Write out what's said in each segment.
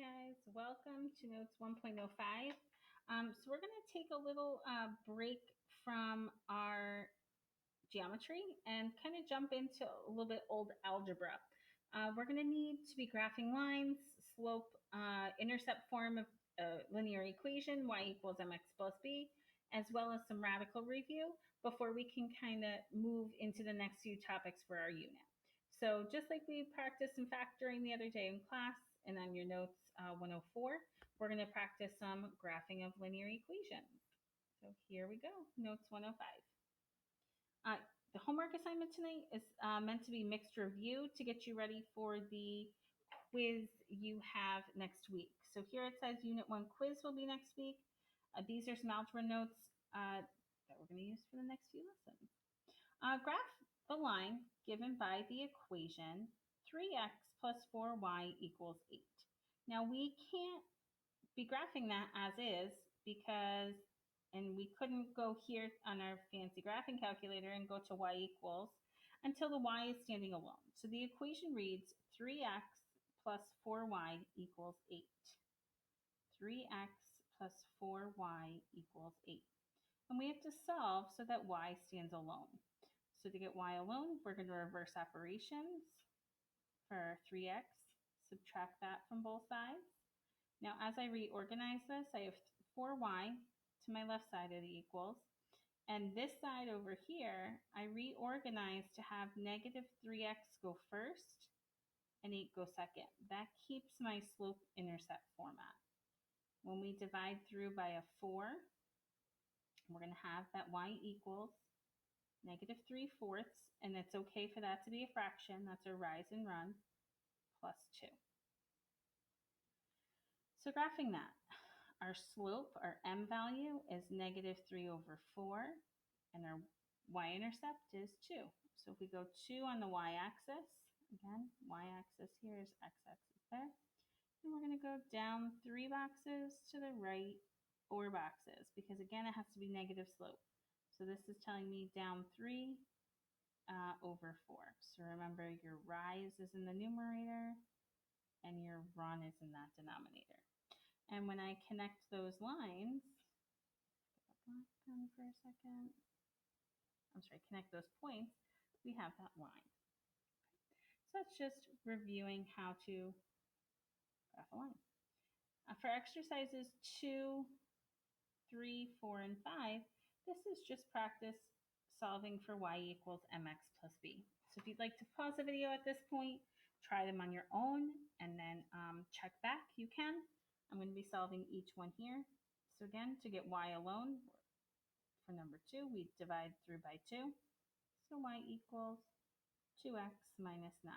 guys, welcome to Notes 1.05. So we're going to take a little break from our geometry and kind of jump into a little bit old algebra. We're going to need to be graphing lines, slope, intercept form of a linear equation, y equals mx plus b, as well as some radical review before we can kind of move into the next few topics for our unit. So just like we practiced some factoring the other day in class and on your notes 104, we're going to practice some graphing of linear equations. So here we go, notes 105. The homework assignment tonight is meant to be mixed review to get you ready for the quiz you have next week. So here it says Unit 1 quiz will be next week. These are some algebra notes that we're going to use for the next few lessons. Graph the line given by the equation 3x plus 4y equals 8. Now we can't be graphing that as is because, and we couldn't go here on our fancy graphing calculator and go to y equals until the y is standing alone. So the equation reads 3x plus 4y equals 8. 3x plus 4y equals 8. And we have to solve so that y stands alone. So to get y alone, we're going to reverse operations for 3x, subtract that from both sides. Now, as I reorganize this, I have 4y to my left side of the equals. And this side over here, I reorganize to have negative 3x go first and 8 go second. That keeps my slope-intercept format. When we divide through by a 4, we're going to have that y equals negative 3/4, and it's okay for that to be a fraction. That's a rise and run, plus 2. So graphing that, our slope, our m value, is negative 3/4, and our y-intercept is 2. So if we go 2 on the y-axis, again, y-axis here is x-axis there, and we're going to go down 3 boxes to the right, 4 boxes, because again, it has to be negative slope. So this is telling me down 3 over 4. So remember, your rise is in the numerator and your run is in that denominator. And when I connect those lines, for a second, connect those points, we have that line. So that's just reviewing how to graph a line. For exercises 2, 3, 4, and 5, this is just practice solving for y equals mx plus b. So if you'd like to pause the video at this point, try them on your own, and then check back, you can. I'm going to be solving each one here. So again, to get y alone, for number 2, we divide through by 2. So y equals 2x minus 9.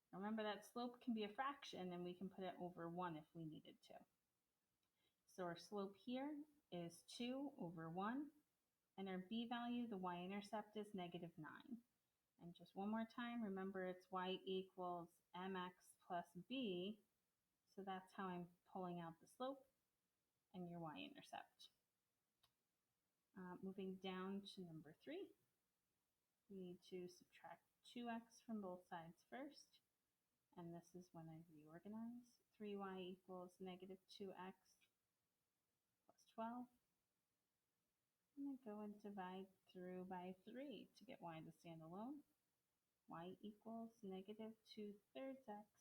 Remember that slope can be a fraction, and we can put it over 1 if we needed to. So our slope here is 2 over 1. And our b value, the y-intercept, is negative 9. And just one more time, remember it's y equals mx plus b. So that's how I'm pulling out the slope and your y-intercept. Moving down to number 3, we need to subtract 2x from both sides first. And this is when I reorganize. 3y equals negative 2x plus 12. I'm going to go and divide through by 3 to get y to stand alone. Y equals negative 2/3 x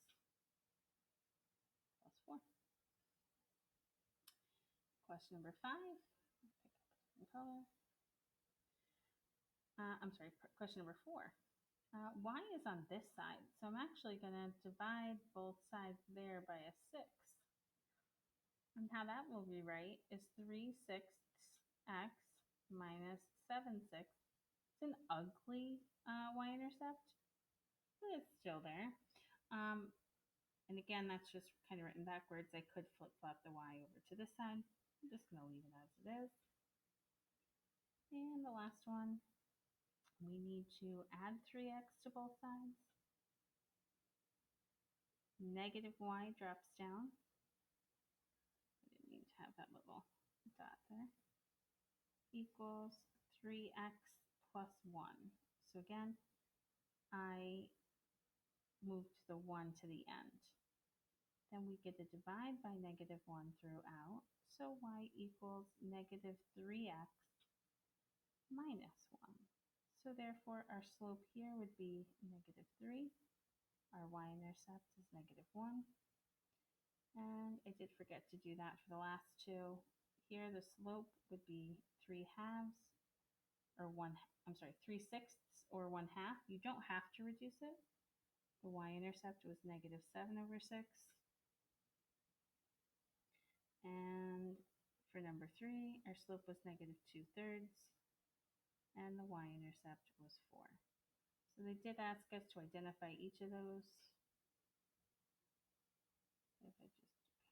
plus 4. Question number 5. Pick up a color. Question number 4. Y is on this side, so I'm actually going to divide both sides there by a 6. And how that will rewrite is 3/6 x minus 7/6. It's an ugly y-intercept, but it's still there. And again, that's just kind of written backwards. I could flip-flop the y over to this side. I'm just going to leave it as it is. And the last one, we need to add 3x to both sides. Negative y drops down. I didn't mean to have that little dot there. Equals 3x plus 1. So again, I moved the 1 to the end. Then we get to divide by negative 1 throughout. So y equals negative 3x minus 1. So therefore, our slope here would be negative 3. Our y-intercept is negative 1. And I did forget to do that for the last two. Here, the slope would be 3 halves, or 3/6 or 1/2. You don't have to reduce it. The y-intercept was negative 7 over 6. And for number 3, our slope was negative 2/3. And the y-intercept was 4. So they did ask us to identify each of those. If I just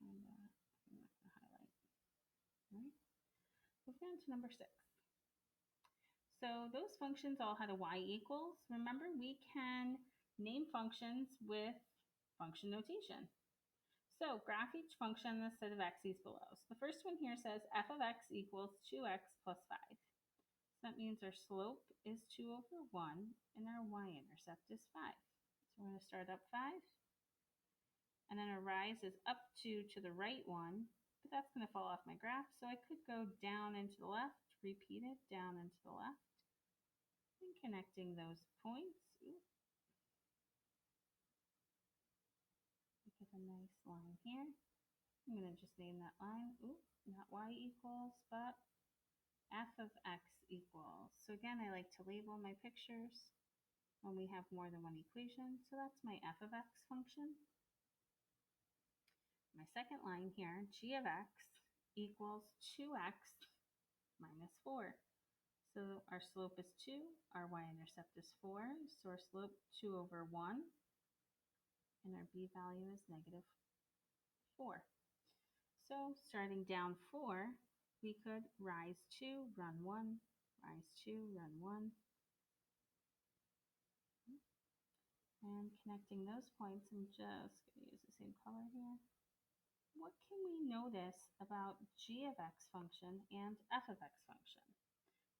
I'm not going to highlight. All right. Moving on to number 6. So those functions all had a y equals. Remember, we can name functions with function notation. So graph each function on the set of axes below. So the first one here says f of x equals 2x plus 5. So that means our slope is 2 over 1 and our y-intercept is 5. So we're going to start up 5. And then our rise is up 2 to the right 1, but that's going to fall off my graph. So I could go down and to the left, repeat it, down and to the left, and connecting those points. Get a nice line here. I'm going to just name that line, not y equals, but f of x equals. So again, I like to label my pictures when we have more than one equation. So that's my f of x function. My second line here, g of x equals 2x minus 4. So our slope is 2, our y-intercept is 4, so our slope 2 over 1, and our b value is negative 4. So starting down 4, we could rise 2, run 1, rise 2, run 1. And connecting those points, I'm just going to use the same color here. What can we notice about g of x function and f of x function?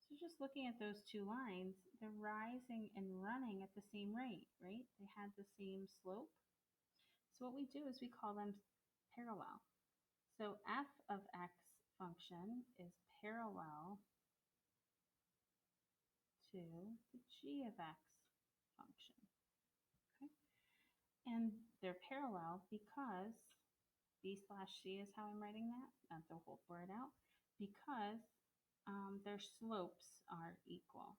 So just looking at those two lines, they're rising and running at the same rate, right? They had the same slope. So what we do is we call them parallel. So f of x function is parallel to the g of x function. Okay? And they're parallel because b slash c is how I'm writing that, not the whole word out, because their slopes are equal.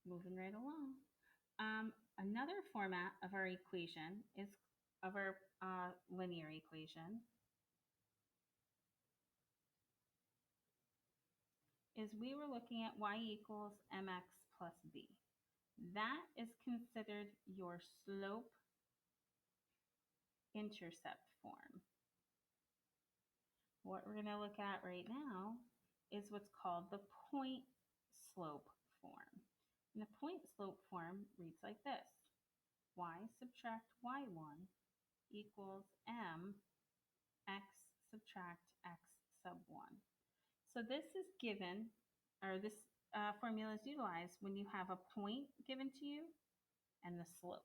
Moving right along. Another format of our equation is of our linear equation is we were looking at y equals mx plus b. That is considered your slope intercept form. What we're going to look at right now is what's called the point slope form. And the point slope form reads like this. Y subtract y1 equals m x subtract x sub 1. So this is given, or this formula is utilized when you have a point given to you and the slope.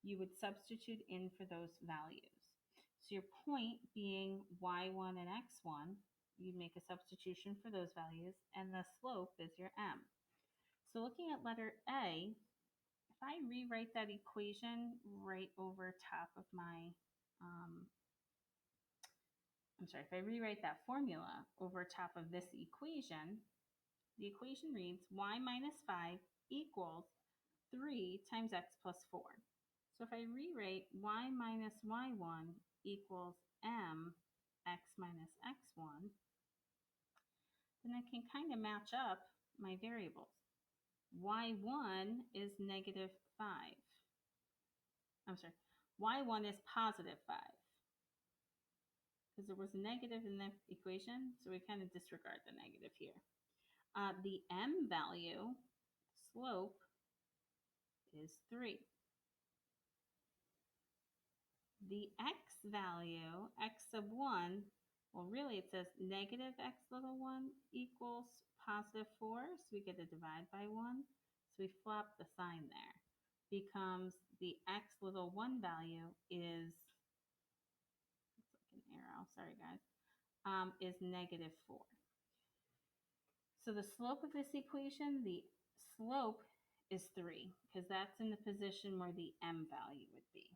You would substitute in for those values. So your point being y1 and x1, you'd make a substitution for those values, and the slope is your m. So looking at letter A, if I rewrite that equation right over top of my, if I rewrite that formula over top of this equation, the equation reads y minus 5 equals 3 times x plus 4. So if I rewrite y minus y1 equals m x minus x1, then I can kind of match up my variables. y1 is negative 5. Y1 is positive 5. Because there was a negative in the equation, so we kind of disregard the negative here. The m value, slope, is 3. The x value, x sub 1, well, really it says negative x little 1 equals positive 4, so we get to divide by 1. So we flop the sign there. becomes the x little 1 value is, it's like an arrow, sorry guys, is negative 4. So the slope of this equation, the slope is 3 because that's in the position where the m value would be.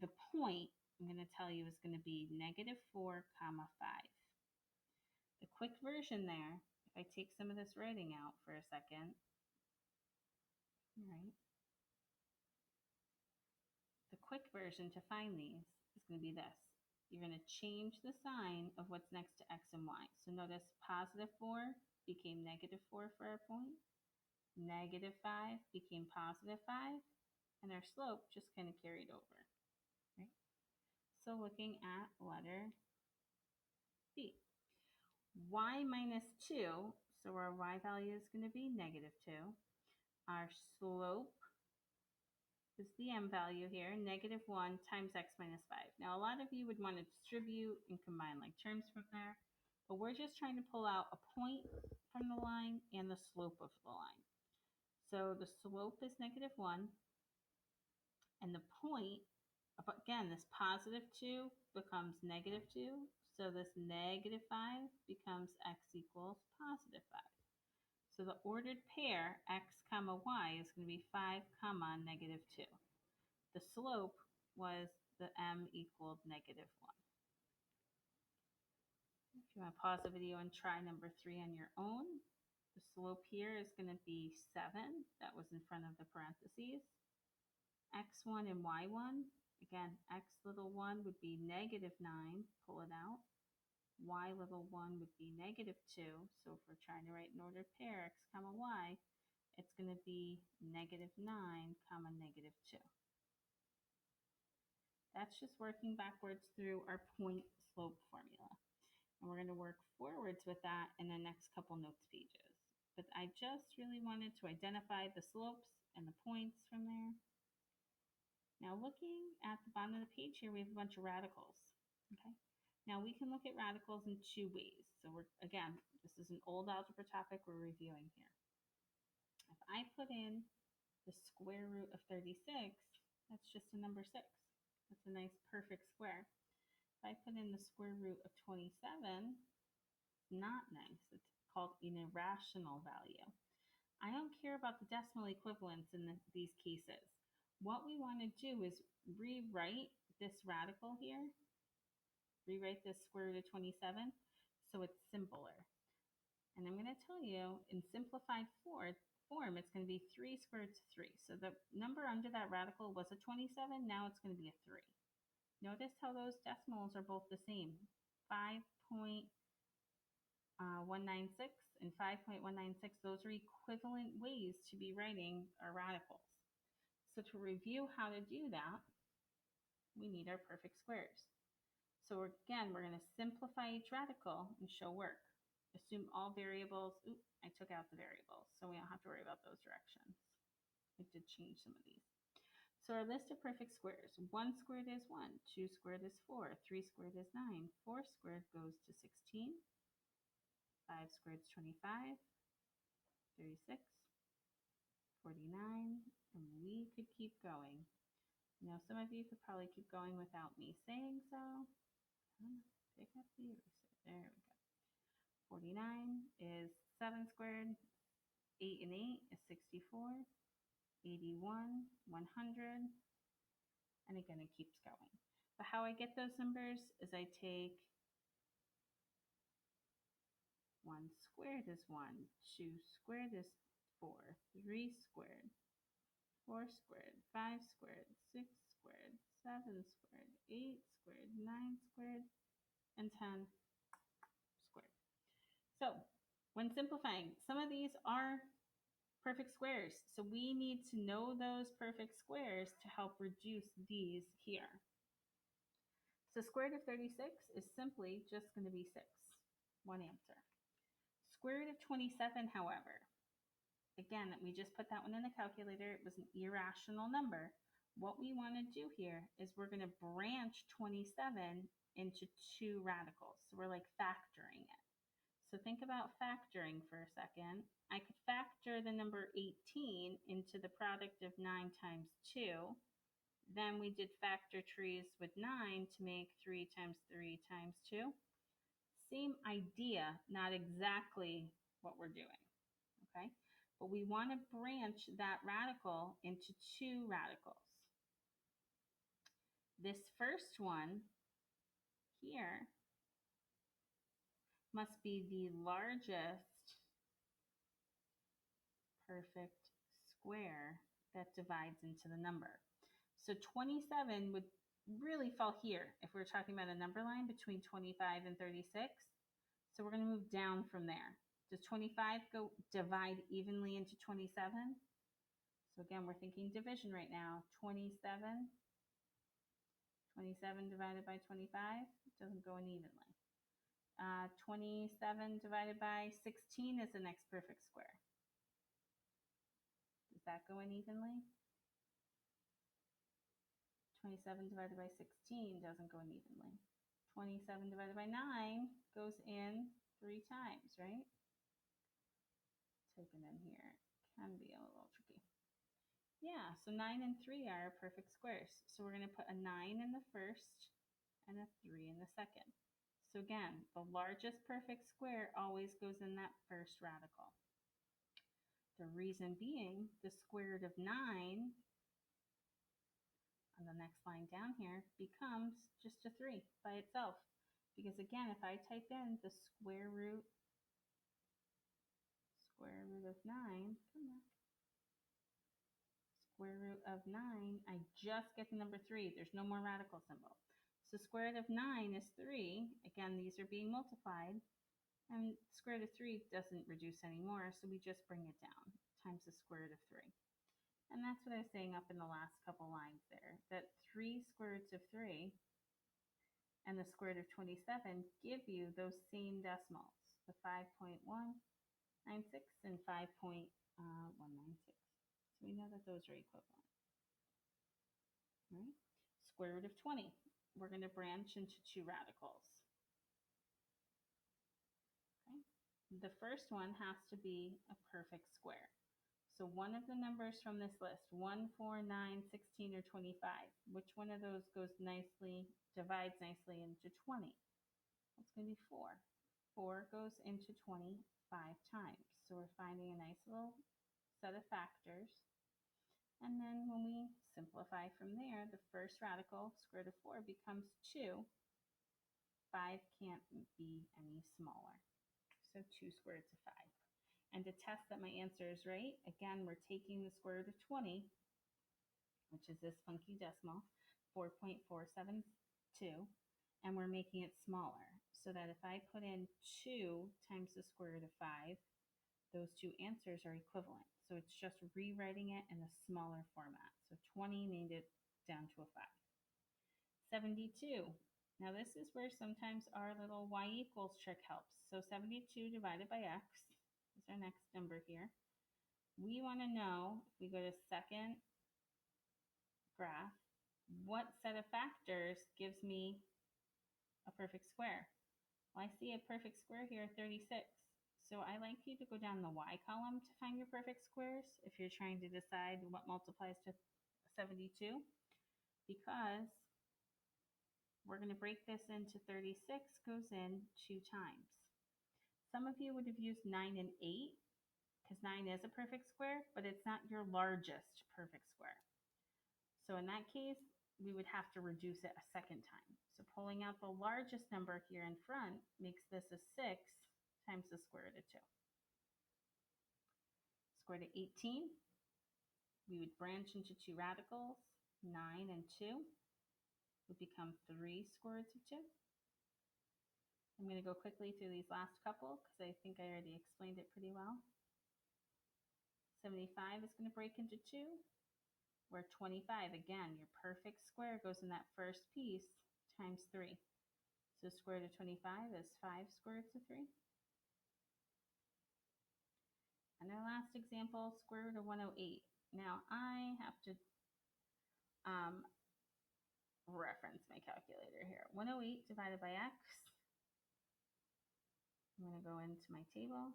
The point, I'm going to tell you, is going to be negative 4 comma 5. The quick version there, if I take some of this writing out for a second, all right, the quick version to find these is going to be this. You're going to change the sign of what's next to x and y. So notice positive 4 became negative 4 for our point. Negative 5 became positive 5. And our slope just kind of carried over. Right? So looking at letter B. Y minus 2, so our y value is going to be negative 2. Our slope is the m value here, negative 1 times x minus 5. Now, a lot of you would want to distribute and combine like terms from there, but we're just trying to pull out a point from the line and the slope of the line. So the slope is negative 1, and the point, again, this positive 2 becomes negative 2, so this negative 5 becomes x equals positive 5. So the ordered pair, x comma y, is going to be 5 comma negative 2. The slope was the m equaled negative 1. If you want to pause the video and try number 3 on your own, the slope here is going to be 7. That was in front of the parentheses. X1 and Y1, again, x little 1 would be negative 9, pull it out. Y little 1 would be negative 2. So if we're trying to write an ordered pair, x comma y, it's going to be negative 9 comma negative 2. That's just working backwards through our point slope formula. And we're going to work forwards with that in the next couple notes pages. But I just really wanted to identify the slopes and the points from there. Now looking at the bottom of the page here, we have a bunch of radicals. Okay. Now we can look at radicals in two ways. So again, this is an old algebra topic we're reviewing here. If I put in the square root of 36, that's just a number 6. That's a nice perfect square. If I put in the square root of 27, not nice. It's called an irrational value. I don't care about the decimal equivalents in these cases. What we want to do is rewrite this radical here, rewrite this square root of 27 so it's simpler. And I'm going to tell you, in simplified form, it's going to be 3 squared root of 3. So the number under that radical was a 27, now it's going to be a 3. Notice how those decimals are both the same, 5.196 and 5.196. Those are equivalent ways to be writing our radicals. So to review how to do that, we need our perfect squares. So again, we're going to simplify each radical and show work. Assume all variables. Oops, I took out the variables, so we don't have to worry about those directions. I did change some of these. So our list of perfect squares. 1 squared is 1, 2 squared is 4, 3 squared is 9, 4 squared goes to 16, 5 squared is 25, 36, 49, and we could keep going. Now, some of you could probably keep going without me saying so. Pick up the eraser. There we go. 49 is 7 squared. 8 and 8 is 64. 81, 100. And again, it keeps going. But how I get those numbers is I take 1 squared is 1. 2 squared is 4. 3 squared. 4 squared, 5 squared, 6 squared, 7 squared, 8 squared, 9 squared, and 10 squared. So when simplifying, some of these are perfect squares. So we need to know those perfect squares to help reduce these here. So square root of 36 is simply just going to be 6. One answer. Square root of 27, however, again, we just put that one in the calculator. It was an irrational number. What we want to do here is we're going to branch 27 into 2 radicals. So we're like factoring it. So think about factoring for a second. I could factor the number 18 into the product of 9 times 2. Then we did factor trees with 9 to make 3 times 3 times 2. Same idea, not exactly what we're doing, okay? But we want to branch that radical into two radicals. This first one here must be the largest perfect square that divides into the number. So 27 would really fall here if we're talking about a number line between 25 and 36. So we're going to move down from there. Does 25 go divide evenly into 27? So again, we're thinking division right now. 27 divided by 25 doesn't go in evenly. 27 divided by 16 is the next perfect square. Does that go in evenly? 27 divided by 16 doesn't go in evenly. 27 divided by 9 goes in 3 times, right? Type it in here. Can be a little tricky. Yeah, so 9 and 3 are perfect squares. So we're going to put a 9 in the first and a 3 in the second. So again, the largest perfect square always goes in that first radical. The reason being, the square root of 9 on the next line down here becomes just a 3 by itself. Because again, if I type in the square root of 9, square root of 9, I just get the number 3. There's no more radical symbol. So square root of 9 is 3. Again, these are being multiplied. And square root of 3 doesn't reduce anymore, so we just bring it down times the square root of 3. And that's what I was saying up in the last couple lines there, that 3 square roots of 3 and the square root of 27 give you those same decimals, the 5.196 and 5.196. So we know that those are equivalent. Right? Square root of 20. We're going to branch into two radicals. Okay? The first one has to be a perfect square. So one of the numbers from this list, 1, 4, 9, 16, or 25, which one of those divides nicely into 20? It's going to be 4. 4 goes into 20 5 times. So we're finding a nice little set of factors. And then when we simplify from there, the first radical, square root of 4, becomes 2. 5 can't be any smaller. So 2 square roots of 5. And to test that my answer is right, again, we're taking the square root of 20, which is this funky decimal, 4.472, and we're making it smaller. So that if I put in 2 times the square root of 5, those two answers are equivalent. So it's just rewriting it in a smaller format. So 20 made it down to a 5. 72. Now this is where sometimes our little y equals trick helps. So 72 divided by x is our next number here. We want to know, if we go to second graph, what set of factors gives me a perfect square? Well, I see a perfect square here, 36. So I like you to go down the y column to find your perfect squares if you're trying to decide what multiplies to 72, because we're going to break this into 36 goes in 2 times. Some of you would have used 9 and 8 because 9 is a perfect square, but it's not your largest perfect square. So in that case, we would have to reduce it a second time. So pulling out the largest number here in front makes this a 6 times the square root of 2. Square root of 18, we would branch into two radicals. 9 and 2 would become 3 square roots of 2. I'm going to go quickly through these last couple because I think I already explained it pretty well. 75 is going to break into 2, where 25, again, your perfect square goes in that first piece times 3. So square root of 25 is 5 square roots of 3. And our last example, square root of 108. Now I have to reference my calculator here. 108 divided by x. I'm going to go into my table.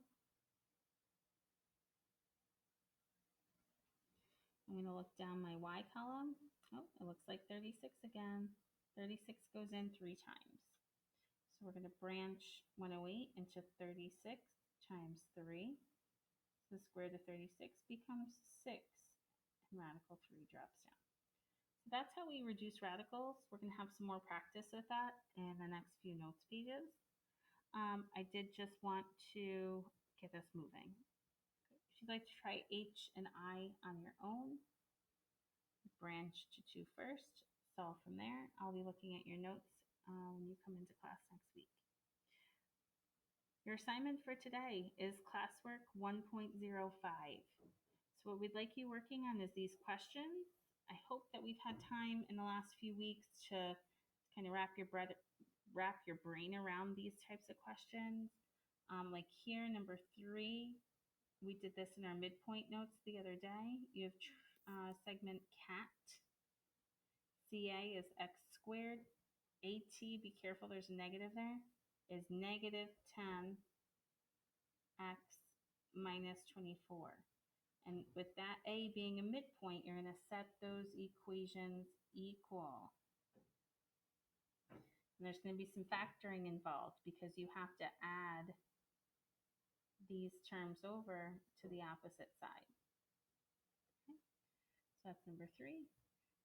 I'm going to look down my Y column. Oh, it looks like 36 again. 36 goes in 3 times. So we're going to branch 108 into 36 times 3. So the square root of 36 becomes 6, and radical 3 drops down. So that's how we reduce radicals. We're going to have some more practice with that in the next few notes pages. I did just want to get us moving. If you'd like to try H and I on your own, branch to 2 first, solve from there. I'll be looking at your notes when you come into class next week. Your assignment for today is classwork 1.05. So what we'd like you working on is these questions. I hope that we've had time in the last few weeks to kind of wrap your brain around these types of questions. Like here, number 3, we did this in our midpoint notes the other day. You have segment CAT. CA is x squared. AT, be careful, there's a negative there, is negative 10x minus 24. And with that A being a midpoint, you're going to set those equations equal. And there's going to be some factoring involved because you have to add these terms over to the opposite side. Okay. So that's number 3.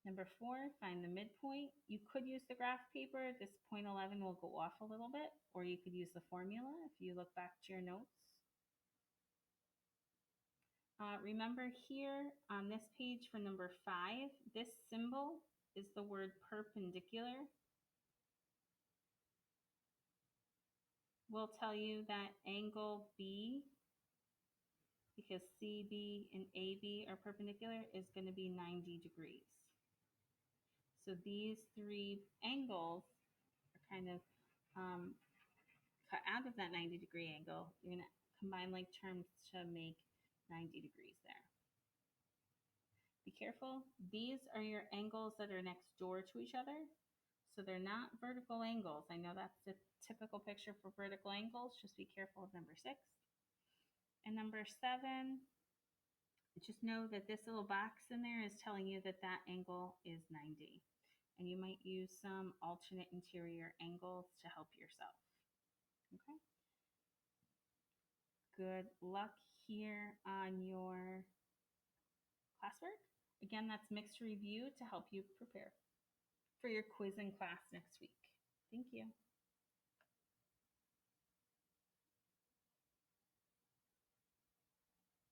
Number 4, find the midpoint. You could use the graph paper. This point 11 will go off a little bit, or you could use the formula if you look back to your notes. Remember here on this page for number 5, this symbol is the word perpendicular. We'll tell you that angle B, because CB and AB are perpendicular, is going to be 90 degrees. So these 3 angles are kind of cut out of that 90-degree angle. You're going to combine like terms to make 90 degrees there. Be careful. These are your angles that are next door to each other. So they're not vertical angles. I know that's the typical picture for vertical angles. Just be careful of number 6. And number 7, just know that this little box in there is telling you that that angle is 90. And you might use some alternate interior angles to help yourself. Okay? Good luck here on your classwork. Again, that's mixed review to help you prepare for your quiz in class next week. Thank you.